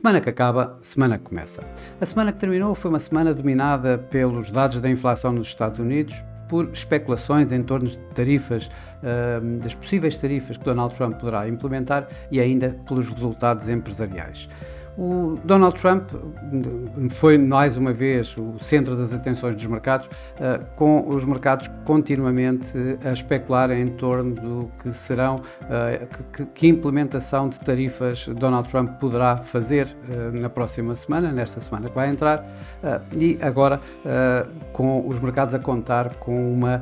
Semana que acaba, semana que começa. A semana que terminou foi uma semana dominada pelos dados da inflação nos Estados Unidos, por especulações em torno de tarifas, das possíveis tarifas que Donald Trump poderá implementar e ainda pelos resultados empresariais. O Donald Trump foi mais uma vez o centro das atenções dos mercados, com os mercados continuamente a especular em torno do que serão, que implementação de tarifas Donald Trump poderá fazer na próxima semana, nesta semana que vai entrar, e agora com os mercados a contar com uma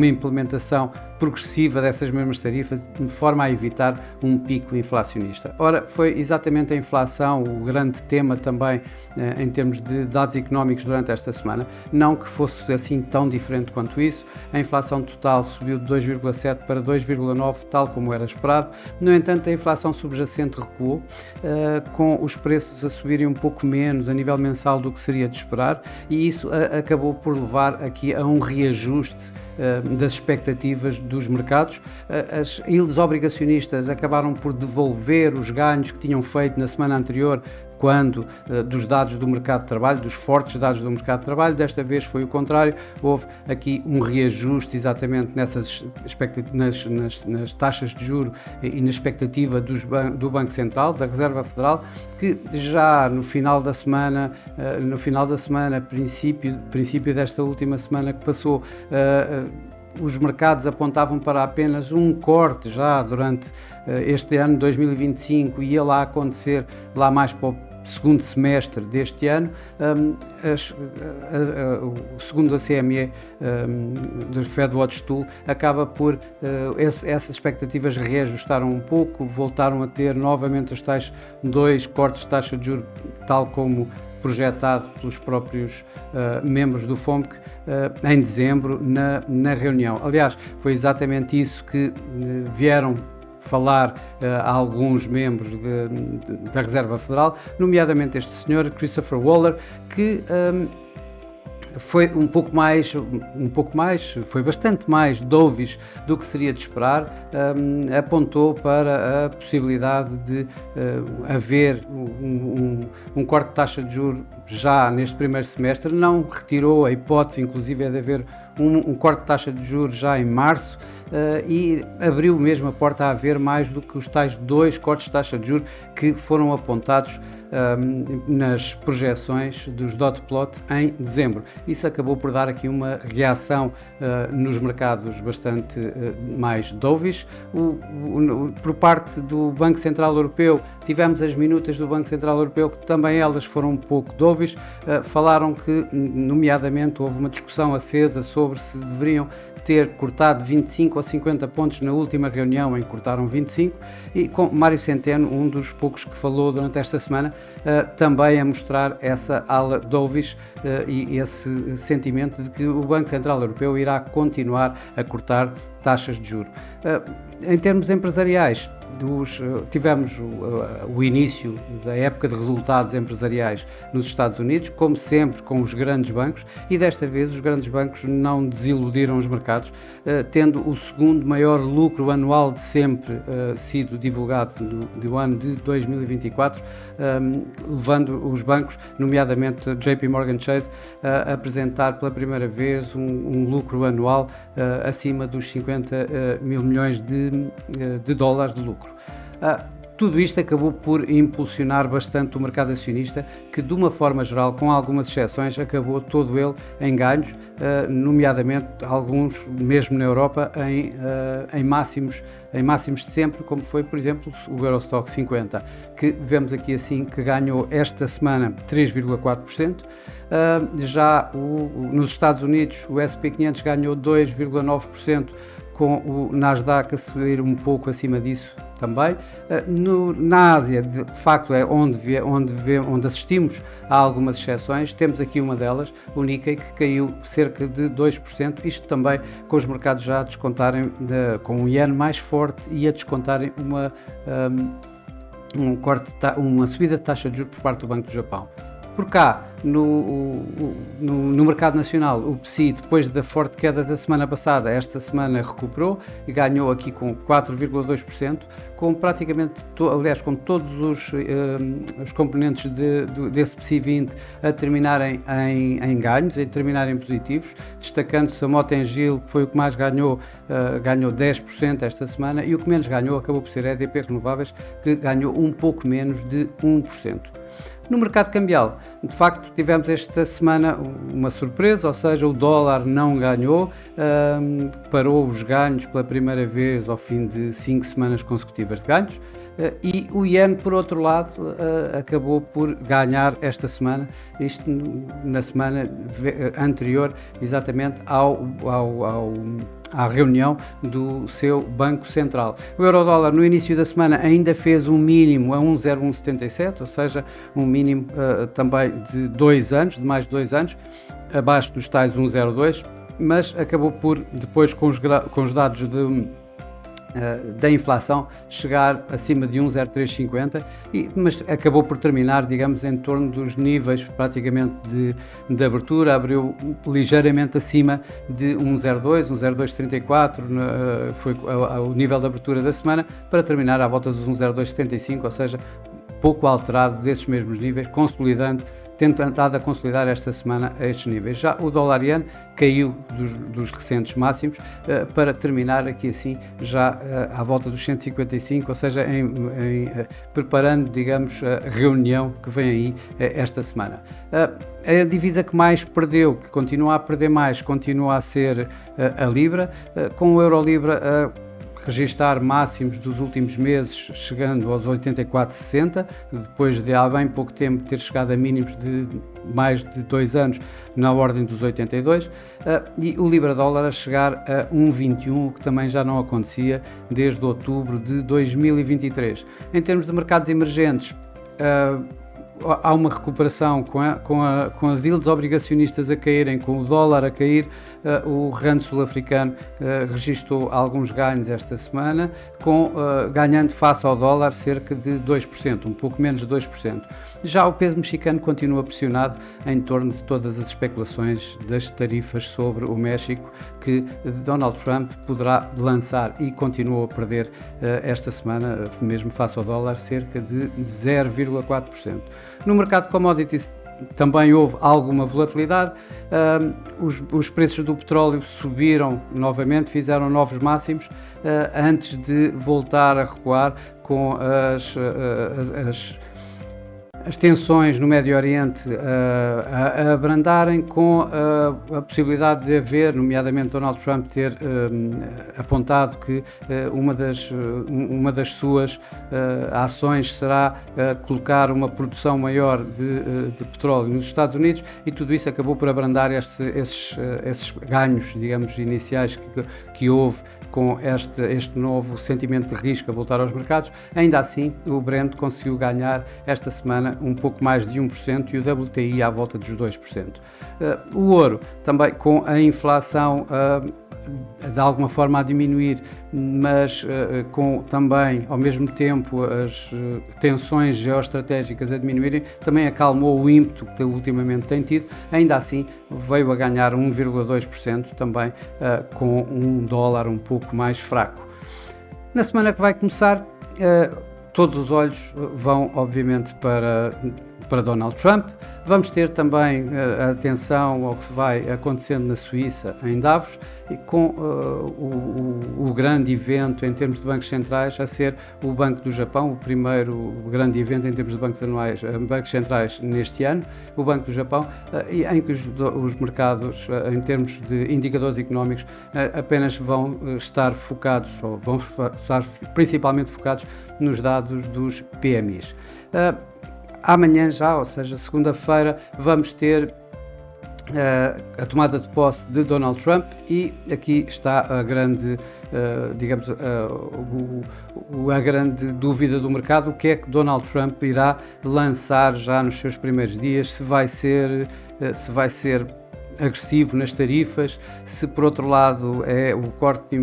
implementação progressiva dessas mesmas tarifas, de forma a evitar um pico inflacionista. Ora, foi exatamente a inflação o grande tema também em termos de dados económicos durante esta semana, não que fosse assim tão diferente quanto isso. A inflação total subiu de 2,7 para 2,9, tal como era esperado. No entanto, a inflação subjacente recuou, com os preços a subirem um pouco menos a nível mensal do que seria de esperar, e isso acabou por levar aqui a um reajuste das expectativas dos mercados. As yields obrigacionistas acabaram por devolver os ganhos que tinham feito na semana anterior, quando dos dados do mercado de trabalho, dos fortes dados do mercado de trabalho. Desta vez foi o contrário, houve aqui um reajuste exatamente nessas nas taxas de juros e na expectativa do Banco Central, da Reserva Federal, que já no final da semana, princípio desta última semana que passou, os mercados apontavam para apenas um corte já durante este ano 2025, e ia lá acontecer lá mais para o segundo semestre deste ano. Segundo a CME, do Fed Watch Tool, acaba por essas expectativas reajustaram um pouco, voltaram a ter novamente os tais 2 cortes de taxa de juros, tal como projetado pelos próprios membros do FOMC em dezembro na reunião. Aliás, foi exatamente isso que vieram falar a alguns membros da Reserva Federal, nomeadamente este senhor Christopher Waller, que foi foi bastante mais dovish do que seria de esperar. Apontou para a possibilidade de haver um corte de taxa de juros já neste primeiro semestre. Não retirou a hipótese, inclusive, de haver um corte de taxa de juros já em março, e abriu mesmo a porta a haver mais do que os tais 2 cortes de taxa de juros que foram apontados nas projeções dos dot plot em dezembro. Isso acabou por dar aqui uma reação nos mercados bastante mais dovish. Por parte do Banco Central Europeu, tivemos as minutas do Banco Central Europeu, que também elas foram um pouco dovish. Falaram que, nomeadamente, houve uma discussão acesa sobre se deveriam ter cortado 25 ou 50 pontos na última reunião, em que cortaram 25, e com Mário Centeno, um dos poucos que falou durante esta semana, também a mostrar essa ala dovish e esse sentimento de que o Banco Central Europeu irá continuar a cortar taxas de juros. Em termos empresariais, tivemos o início da época de resultados empresariais nos Estados Unidos, como sempre com os grandes bancos, e desta vez os grandes bancos não desiludiram os mercados, tendo o segundo maior lucro anual de sempre sido divulgado do ano de 2024, levando os bancos, nomeadamente JP Morgan Chase, a apresentar pela primeira vez um lucro anual acima dos 50 mil milhões de dólares de lucro. Tudo isto acabou por impulsionar bastante o mercado acionista, que, de uma forma geral, com algumas exceções, acabou todo ele em ganhos, nomeadamente alguns mesmo na Europa em máximos de sempre, como foi, por exemplo, o Eurostoxx 50, que vemos aqui assim que ganhou esta semana 3,4%. Já nos Estados Unidos, o S&P 500 ganhou 2,9%, com o Nasdaq a subir um pouco acima disso também. Na Ásia, de facto, é onde assistimos a algumas exceções. Temos aqui uma delas, o Nikkei, que caiu cerca de 2%, isto também com os mercados já a descontarem, com um iene mais forte e a descontarem uma subida de taxa de juros por parte do Banco do Japão. Por cá, no mercado nacional, o PSI, depois da forte queda da semana passada, esta semana recuperou e ganhou aqui com 4,2%, com praticamente, aliás, com todos os componentes desse PSI 20 a terminarem em ganhos, a terminarem positivos, destacando-se a Mota-Engil, que foi o que mais ganhou 10% esta semana, e o que menos ganhou acabou por ser a EDP Renováveis, que ganhou um pouco menos de 1%. No mercado cambial, de facto, tivemos esta semana uma surpresa, ou seja, o dólar não ganhou, parou os ganhos pela primeira vez ao fim de 5 semanas consecutivas de ganhos, e o iene, por outro lado, acabou por ganhar esta semana, isto na semana anterior exatamente à reunião do seu Banco Central. O euro-dólar no início da semana ainda fez um mínimo a 1,0177, ou seja, um mínimo também de 2 anos, de mais de 2 anos, abaixo dos tais 1,02, mas acabou por, depois com os dados da inflação, chegar acima de 1,0350, mas acabou por terminar, digamos, em torno dos níveis praticamente de abertura, abriu ligeiramente acima de 1,02, 1,0234, foi o nível de abertura da semana, para terminar à volta dos 1,0275, ou seja, pouco alterado desses mesmos níveis, tentado a consolidar esta semana a estes níveis. Já o dólar-iene caiu dos recentes máximos, para terminar aqui assim já à volta dos 155, ou seja, preparando, digamos, a reunião que vem aí esta semana. A divisa que mais perdeu, que continua a perder mais, continua a ser a Libra, com o Euro-Libra registar máximos dos últimos meses, chegando aos 84,60, depois de há bem pouco tempo ter chegado a mínimos de mais de 2 anos na ordem dos 82, e o Libra-dólar a chegar a 1,21, o que também já não acontecia desde outubro de 2023. Em termos de mercados emergentes, há uma recuperação com as yields obrigacionistas a caírem, com o dólar a cair. O rand sul-africano registrou alguns ganhos esta semana, ganhando face ao dólar cerca de 2%, um pouco menos de 2%. Já o peso mexicano continua pressionado em torno de todas as especulações das tarifas sobre o México, que Donald Trump poderá lançar, e continuou a perder esta semana, mesmo face ao dólar, cerca de 0,4%. No mercado de commodities também houve alguma volatilidade, os preços do petróleo subiram novamente, fizeram novos máximos, antes de voltar a recuar com as tensões no Médio Oriente a abrandarem, com a possibilidade de haver, nomeadamente Donald Trump ter apontado que uma das suas ações será colocar uma produção maior de petróleo nos Estados Unidos, e tudo isso acabou por abrandar esses ganhos, digamos, iniciais que houve com este novo sentimento de risco a voltar aos mercados. Ainda assim, o Brent conseguiu ganhar esta semana um pouco mais de 1% e o WTI à volta dos 2%. O ouro, também com a inflação de alguma forma a diminuir, mas com também, ao mesmo tempo, as tensões geoestratégicas a diminuírem, também acalmou o ímpeto que ultimamente tem tido. Ainda assim, veio a ganhar 1,2%, também com um dólar um pouco mais fraco. Na semana que vai começar, todos os olhos vão, obviamente, para Donald Trump. Vamos ter também atenção ao que se vai acontecendo na Suíça, em Davos, e com o grande evento em termos de bancos centrais a ser o Banco do Japão, o primeiro grande evento em termos de bancos centrais neste ano, o Banco do Japão, em que os mercados, em termos de indicadores económicos, apenas vão estar focados, ou vão estar principalmente focados nos dados dos PMIs. Amanhã já, ou seja, segunda-feira, vamos ter a tomada de posse de Donald Trump, e aqui está a grande, digamos, a grande dúvida do mercado: o que é que Donald Trump irá lançar já nos seus primeiros dias, se vai ser agressivo nas tarifas, se por outro lado é o corte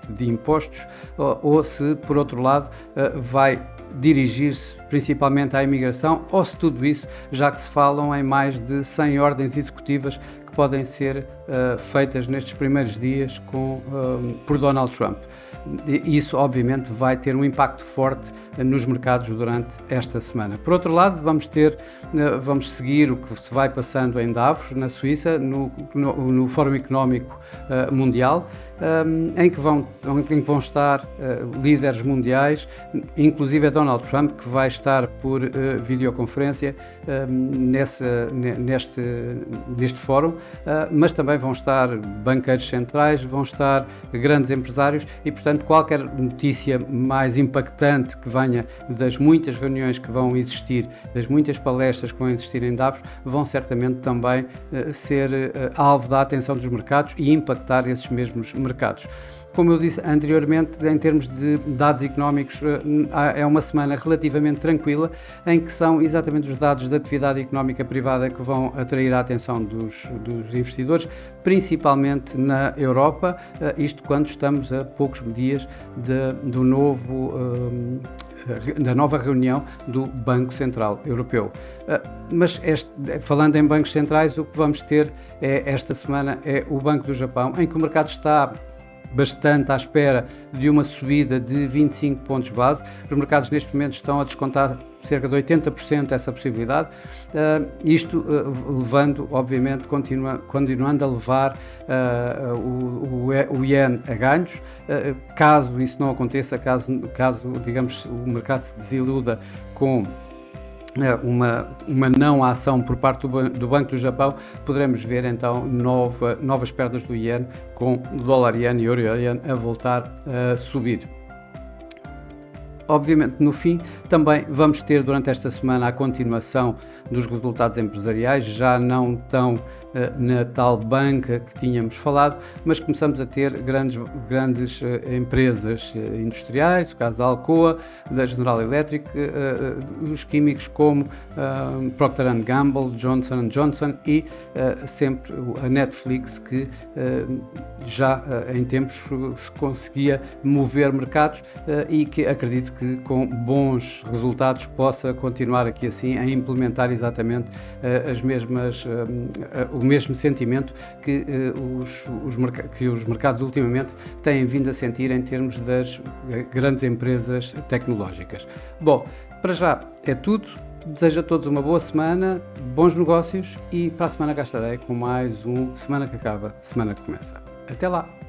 de impostos, ou se por outro lado vai dirigir-se principalmente à imigração, ou se tudo isso, já que se falam em mais de 100 ordens executivas que podem ser feitas nestes primeiros dias por Donald Trump. Isso, obviamente, vai ter um impacto forte nos mercados durante esta semana. Por outro lado, vamos seguir o que se vai passando em Davos, na Suíça, no Fórum Económico Mundial, em que vão estar líderes mundiais, inclusive Donald Trump, que vai estar por videoconferência neste fórum, mas também vão estar banqueiros centrais, vão estar grandes empresários e, portanto, qualquer notícia mais impactante que venha das muitas reuniões que vão existir, das muitas palestras que vão existir em Davos, vão certamente também ser alvo da atenção dos mercados e impactar esses mesmos mercados. Como eu disse anteriormente, em termos de dados económicos, é uma semana relativamente tranquila, em que são exatamente os dados da atividade económica privada que vão atrair a atenção dos investidores, principalmente na Europa, isto quando estamos a poucos dias da nova reunião do Banco Central Europeu. Mas falando em bancos centrais, o que vamos ter esta semana é o Banco do Japão, em que o mercado está bastante à espera de uma subida de 25 pontos base. Os mercados neste momento estão a descontar cerca de 80% essa possibilidade, isto levando, obviamente, continuando a levar o iene a ganhos. Caso isso não aconteça, caso digamos, o mercado se desiluda com uma não ação por parte do Banco do Japão, poderemos ver então novas perdas do iene, com o dólar iene e o euro iene a voltar a subir. Obviamente, no fim, também vamos ter durante esta semana a continuação dos resultados empresariais, já não tão na tal banca que tínhamos falado, mas começamos a ter grandes empresas industriais, o caso da Alcoa, da General Electric, os químicos como Procter & Gamble, Johnson & Johnson e sempre a Netflix, que já em tempos se conseguia mover mercados e que acredito que com bons resultados possa continuar aqui assim a implementar exatamente o mesmo sentimento que os mercados ultimamente têm vindo a sentir em termos das grandes empresas tecnológicas. Bom, para já é tudo. Desejo a todos uma boa semana, bons negócios e para a semana cá estarei com mais um Semana que Acaba, Semana que Começa. Até lá!